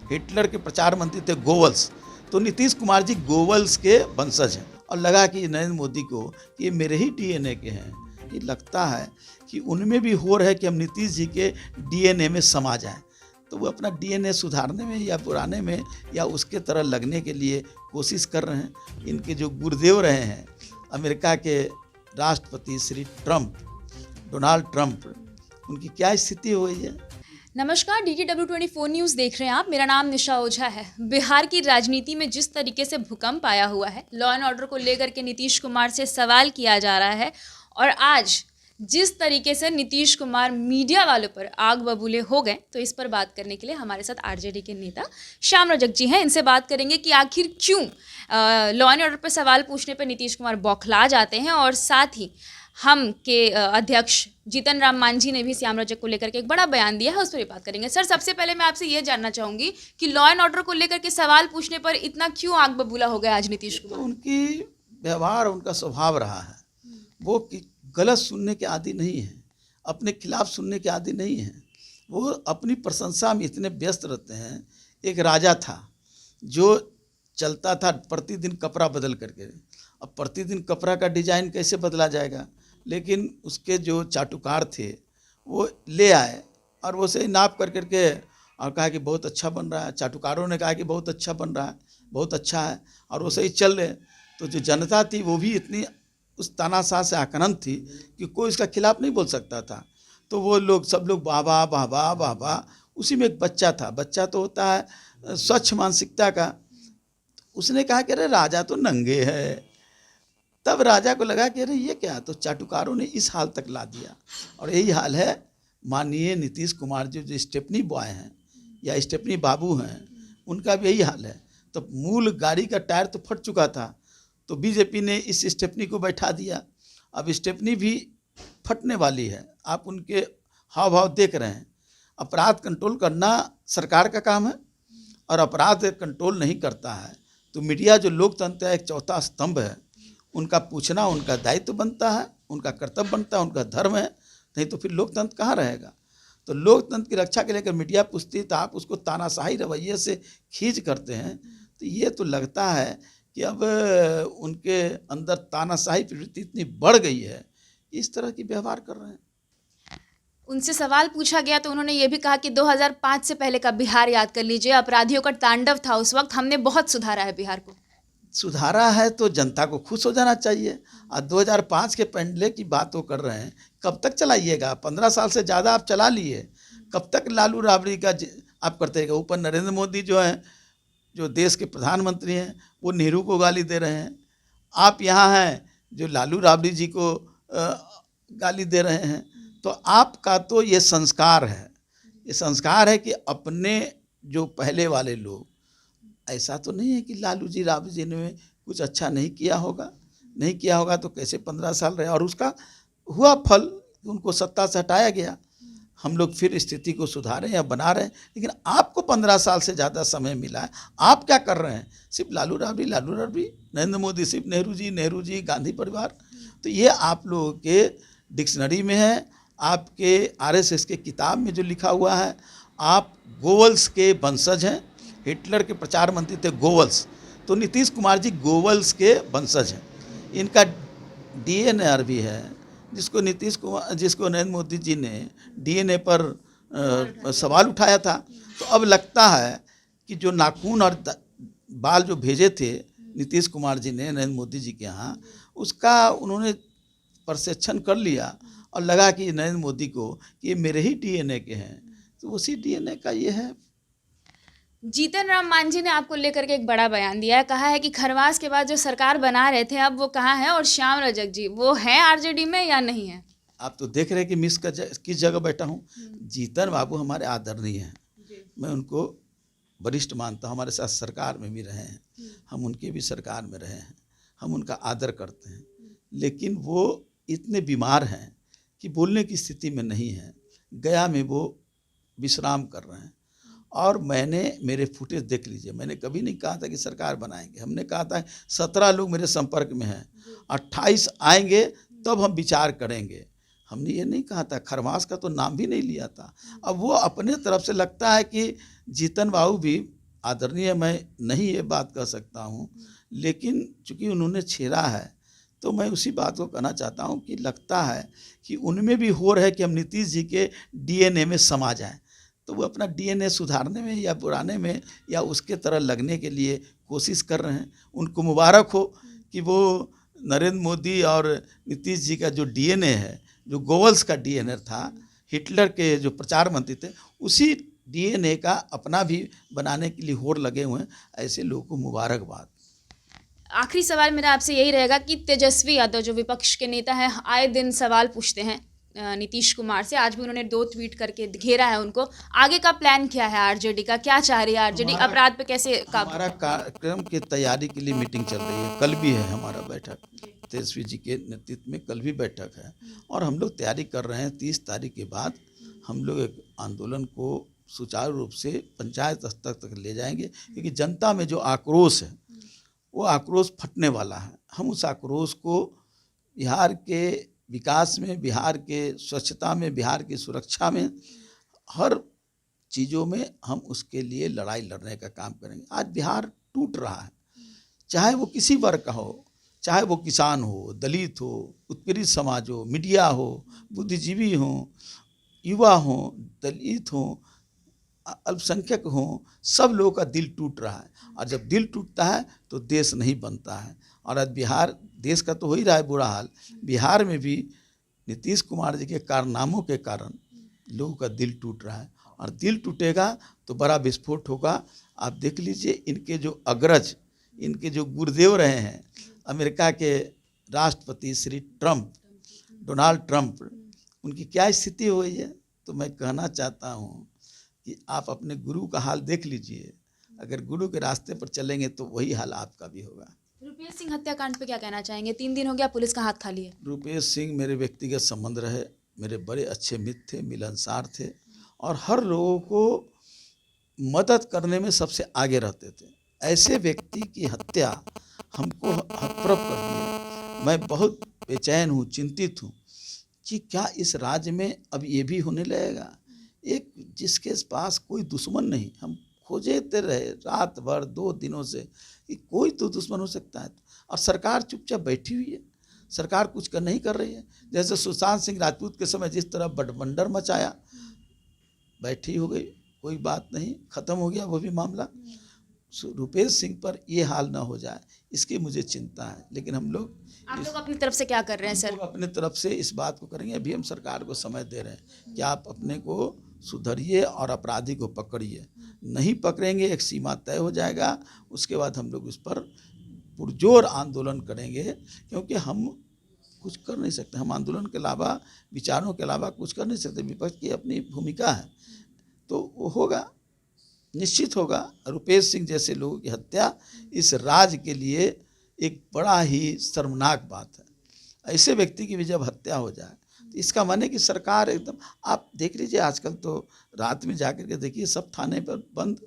Hitler के प्रचार मंत्री थे गोवल्स, तो नीतीश कुमार जी गोवल्स के वंशज हैं। और लगा कि नरेंद्र मोदी को कि ये मेरे ही डीएनए के हैं, ये लगता है कि उनमें भी होड़ है कि हम नीतीश जी के डीएनए में समा जाएं, तो वो अपना डीएनए सुधारने में या पुराने में या उसके तरह लगने के लिए कोशिश कर रहे हैं। इनके जो गुरुदेव रहे हैं अमेरिका के राष्ट्रपति श्री ट्रंप, डोनाल्ड ट्रंप, उनकी क्या स्थिति हुई है। नमस्कार, DTW24 न्यूज़ देख रहे हैं आप। मेरा नाम निशा ओझा है। बिहार की राजनीति में जिस तरीके से भूकंप आया हुआ है, लॉ एंड ऑर्डर को लेकर के नीतीश कुमार से सवाल किया जा रहा है, और आज जिस तरीके से नीतीश कुमार मीडिया वालों पर आग बबूले हो गए, तो इस पर बात करने के लिए हमारे साथ आरजेडी के नेता श्याम रजक जी हैं। इनसे बात करेंगे कि आखिर क्यों लॉ एंड ऑर्डर पर सवाल पूछने पर नीतीश कुमार बौखला जाते हैं, और साथ ही हम के अध्यक्ष जीतन राम मांझी ने भी श्याम रजक को लेकर के एक बड़ा बयान दिया है, उस पर भी बात करेंगे। सर, सबसे पहले मैं आपसे ये जानना चाहूँगी कि लॉ एंड ऑर्डर को लेकर के सवाल पूछने पर इतना क्यों आग बबूला हो गया आज नीतीश कुमार? तो उनकी व्यवहार, उनका स्वभाव रहा है, वो गलत सुनने के आदी नहीं है, अपने खिलाफ सुनने के आदी नहीं है, वो अपनी प्रशंसा में इतने व्यस्त रहते हैं। एक राजा था जो चलता था प्रतिदिन कपड़ा बदल करके, अब प्रतिदिन कपड़ा का डिजाइन कैसे बदला जाएगा, लेकिन उसके जो चाटुकार थे वो ले आए और वो सही नाप कर करके और कहा कि बहुत अच्छा बन रहा है। चाटुकारों ने कहा कि बहुत अच्छा बन रहा है, बहुत अच्छा है, और वो सही चल रहे। तो जो जनता थी वो भी इतनी उस तानाशाह से आक्रांत थी कि कोई इसका खिलाफ नहीं बोल सकता था। तो वो लोग सब लोग वाह वाह वाह वाह वाह वाह। उसी में एक बच्चा था, बच्चा तो होता है स्वच्छ मानसिकता का, उसने कहा कि अरे राजा तो नंगे है। तब राजा को लगा कि अरे ये क्या, तो चाटुकारों ने इस हाल तक ला दिया। और यही हाल है माननीय नीतीश कुमार जी जो स्टेपनी बॉय हैं या स्टेपनी बाबू हैं, उनका भी यही हाल है। तो मूल गाड़ी का टायर तो फट चुका था, तो बीजेपी ने इस स्टेपनी को बैठा दिया। अब स्टेपनी भी फटने वाली है। आप उनके हाव भाव देख रहे हैं। अपराध कंट्रोल करना सरकार का काम है, और अपराध कंट्रोल नहीं करता है तो मीडिया जो लोकतंत्र है, एक चौथा स्तंभ है, उनका पूछना उनका दायित्व बनता है, उनका कर्तव्य बनता है, उनका धर्म है। नहीं तो फिर लोकतंत्र कहाँ रहेगा। तो लोकतंत्र की रक्षा के लिए मीडिया पूछती है तो आप उसको तानाशाही रवैये से खींच करते हैं। तो ये तो लगता है कि अब उनके अंदर तानाशाही प्रवृत्ति इतनी बढ़ गई है, इस तरह की व्यवहार कर रहे हैं। उनसे सवाल पूछा गया तो उन्होंने ये भी कहा कि 2005 से पहले का बिहार याद कर लीजिए, अपराधियों का तांडव था उस वक्त, हमने बहुत सुधारा है बिहार को। सुधारा है तो जनता को खुश हो जाना चाहिए। और 2005 के पहले की बात वो कर रहे हैं, कब तक चलाइएगा? 15 साल से ज़्यादा आप चला लिए, कब तक लालू राबड़ी का आप करते रहेंगे? ऊपर नरेंद्र मोदी जो हैं, जो देश के प्रधानमंत्री हैं, वो नेहरू को गाली दे रहे हैं। आप यहाँ हैं जो लालू राबड़ी जी को गाली दे रहे हैं। तो आपका तो ये संस्कार है, ये संस्कार है कि अपने जो पहले वाले लोग, ऐसा तो नहीं है कि लालू जी राबड़ी जी ने कुछ अच्छा नहीं किया होगा, नहीं किया होगा तो कैसे 15 साल रहे, और उसका हुआ फल, उनको सत्ता से हटाया गया। हम लोग फिर स्थिति को सुधारें या बना रहे हैं, लेकिन आपको 15 साल से ज़्यादा समय मिला है। आप क्या कर रहे हैं? सिर्फ लालू राबड़ी, नरेंद्र मोदी सिर्फ नेहरू जी, गांधी परिवार। तो ये आप लोगों के डिक्शनरी में है, आपके आरएसएस के किताब में जो लिखा हुआ है। आप गोवल्स के वंशज हैं। हिटलर के प्रचार मंत्री थे गोवल्स, तो नीतीश कुमार जी गोवल्स के वंशज हैं। इनका डीएनए भी है, जिसको नरेंद्र मोदी जी ने डीएनए पर सवाल उठाया था। तो अब लगता है कि जो नाखून और बाल जो भेजे थे नीतीश कुमार जी ने नरेंद्र मोदी जी के यहाँ, उसका उन्होंने प्रशिक्षण कर लिया और लगा कि नरेंद्र मोदी को कि ये मेरे ही डीएनए के हैं। तो उसी डीएनए का ये है। जीतन राम मांझी ने आपको लेकर के एक बड़ा बयान दिया है, कहा है कि खरवास के बाद जो सरकार बना रहे थे अब वो कहाँ है, और श्याम रजक जी वो हैं आरजेडी में या नहीं है? आप तो देख रहे हैं कि किस जगह बैठा हूँ। जीतन बाबू हमारे आदरणीय हैं, मैं उनको वरिष्ठ मानता हूँ। हमारे साथ सरकार में भी रहे हैं, हम उनके भी सरकार में रहे हैं, हम उनका आदर करते हैं। लेकिन वो इतने बीमार हैं कि बोलने की स्थिति में नहीं है। गया में वो विश्राम कर रहे हैं, और मैंने मेरे फुटेज देख लीजिए, मैंने कभी नहीं कहा था कि सरकार बनाएंगे। हमने कहा था 17 लोग मेरे संपर्क में हैं, 28 आएंगे तब हम विचार करेंगे। हमने ये नहीं कहा था, खरमास का तो नाम भी नहीं लिया था। अब वो अपने तरफ से लगता है कि जीतन बाबू भी आदरणीय, मैं नहीं ये बात कह सकता हूँ, लेकिन चूंकि उन्होंने छेड़ा है तो मैं उसी बात को कहना चाहता हूँ कि लगता है कि उनमें भी होड़ है कि हम नीतीश जी के डीएनए में समा जाएं, तो वो अपना डीएनए सुधारने में या बुराने में या उसके तरह लगने के लिए कोशिश कर रहे हैं। उनको मुबारक हो कि वो नरेंद्र मोदी और नीतीश जी का जो डीएनए है, जो गोवल्स का डीएनए था, हिटलर के जो प्रचार मंत्री थे, उसी डीएनए का अपना भी बनाने के लिए होड़ लगे हुए हैं। ऐसे लोगों को मुबारकबाद। आखिरी सवाल मेरा आपसे यही रहेगा कि तेजस्वी यादव जो विपक्ष के नेता हैं, आए दिन सवाल पूछते हैं नीतीश कुमार से। आज भी उन्होंने 2 ट्वीट करके घेरा है उनको। आगे का प्लान क्या है आरजेडी का? क्या चाह रही है आरजेडी? अपराध पे कैसे हमारा कार्यक्रम की तैयारी के लिए मीटिंग चल रही है, कल भी है हमारा बैठक, तेजस्वी जी के नेतृत्व में कल भी बैठक है और हम लोग तैयारी कर रहे हैं। 30 तारीख के बाद हम लोग एक आंदोलन को सुचारू रूप से पंचायत स्तर तक ले जाएंगे, क्योंकि जनता में जो आक्रोश है वो आक्रोश फटने वाला है। हम उस आक्रोश को बिहार के विकास में, बिहार के स्वच्छता में, बिहार की सुरक्षा में, हर चीज़ों में हम उसके लिए लड़ाई लड़ने का काम करेंगे। आज बिहार टूट रहा है, चाहे वो किसी वर्ग का हो, चाहे वो किसान हो, दलित हो, उत्पीड़ित समाज हो, मीडिया हो, बुद्धिजीवी हो, युवा हो, दलित हो, अल्पसंख्यक हों, सब लोगों का दिल टूट रहा है। और जब दिल टूटता है तो देश नहीं बनता है। और आज बिहार, देश का तो हो ही रहा है बुरा हाल, बिहार में भी नीतीश कुमार जी के कारनामों के कारण लोगों का दिल टूट रहा है। और दिल टूटेगा तो बड़ा विस्फोट होगा। आप देख लीजिए, इनके जो अग्रज, इनके जो गुरुदेव रहे हैं, अमेरिका के राष्ट्रपति श्री ट्रंप, डोनाल्ड ट्रंप, उनकी क्या स्थिति हुई है। तो मैं कहना चाहता हूँ कि आप अपने गुरु का हाल देख लीजिए। अगर गुरु के रास्ते पर चलेंगे तो वही हाल आपका भी होगा। रुपेश सिंह हत्याकांड पे क्या कहना चाहेंगे? 3 दिन हो गया, पुलिस का हाथ खाली है। रुपेश सिंह मेरे व्यक्तिगत संबंध रहे, मेरे बड़े अच्छे मित्र थे, मिलनसार थे और हर लोगों को मदद करने में सबसे आगे रहते थे। ऐसे व्यक्ति की हत्या हमको हतप्रभ कर दी है। मैं बहुत बेचैन हूँ, चिंतित हूँ कि क्या इस राज्य में अब ये भी होने लगेगा। एक जिसके पास कोई दुश्मन नहीं, हम खोजते रहे रात भर 2 दिनों से कि कोई तो दुश्मन हो सकता है, और सरकार चुपचाप बैठी हुई है। सरकार कुछ नहीं कर रही है। जैसे सुशांत सिंह राजपूत के समय जिस तरह बड़बंडर मचाया, बैठी हो गई, कोई बात नहीं, ख़त्म हो गया वो भी मामला। रुपेश सिंह पर ये हाल ना हो जाए, इसकी मुझे चिंता है। लेकिन हम लोग अपनी तरफ से क्या कर रहे हैं सर? अपने तरफ से इस बात को करेंगे। अभी हम सरकार को समय दे रहे हैं कि आप अपने को सुधरिए और अपराधी को पकड़िए। नहीं पकड़ेंगे, एक सीमा तय हो जाएगा, उसके बाद हम लोग उस पर पुरजोर आंदोलन करेंगे, क्योंकि हम कुछ कर नहीं सकते। हम आंदोलन के अलावा, विचारों के अलावा कुछ कर नहीं सकते। विपक्ष की अपनी भूमिका है, तो वो होगा, निश्चित होगा। रुपेश सिंह जैसे लोगों की हत्या इस राज्य के लिए एक बड़ा ही शर्मनाक बात है। ऐसे व्यक्ति की भी जब हत्या हो जाए तो इसका माने कि सरकार एकदम, आप देख लीजिए आजकल तो रात में जाकर के देखिए, सब थाने पर बंद,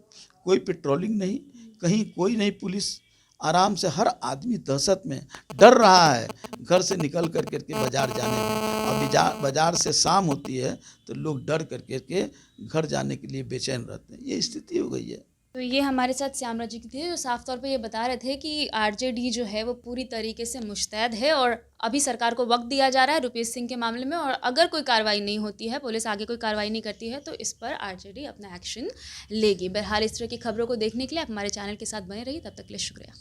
कोई पेट्रोलिंग नहीं, कहीं कोई नहीं, पुलिस आराम से, हर आदमी दहशत में डर रहा है घर से निकल कर के बाज़ार जाने में। अब बाज़ार से शाम होती है तो लोग डर कर के घर जाने के लिए बेचैन रहते हैं। ये स्थिति हो गई है। तो ये हमारे साथ श्यामराज जी थे, जो साफ तौर पे ये बता रहे थे कि आरजेडी जो है वो पूरी तरीके से मुस्तैद है और अभी सरकार को वक्त दिया जा रहा है रुपेश सिंह के मामले में, और अगर कोई कार्रवाई नहीं होती है, पुलिस आगे कोई कार्रवाई नहीं करती है, तो इस पर आरजेडी अपना एक्शन लेगी। बहरहाल इस तरह की खबरों को देखने के लिए आप हमारे चैनल के साथ बने रहिए। तब तक के लिए शुक्रिया।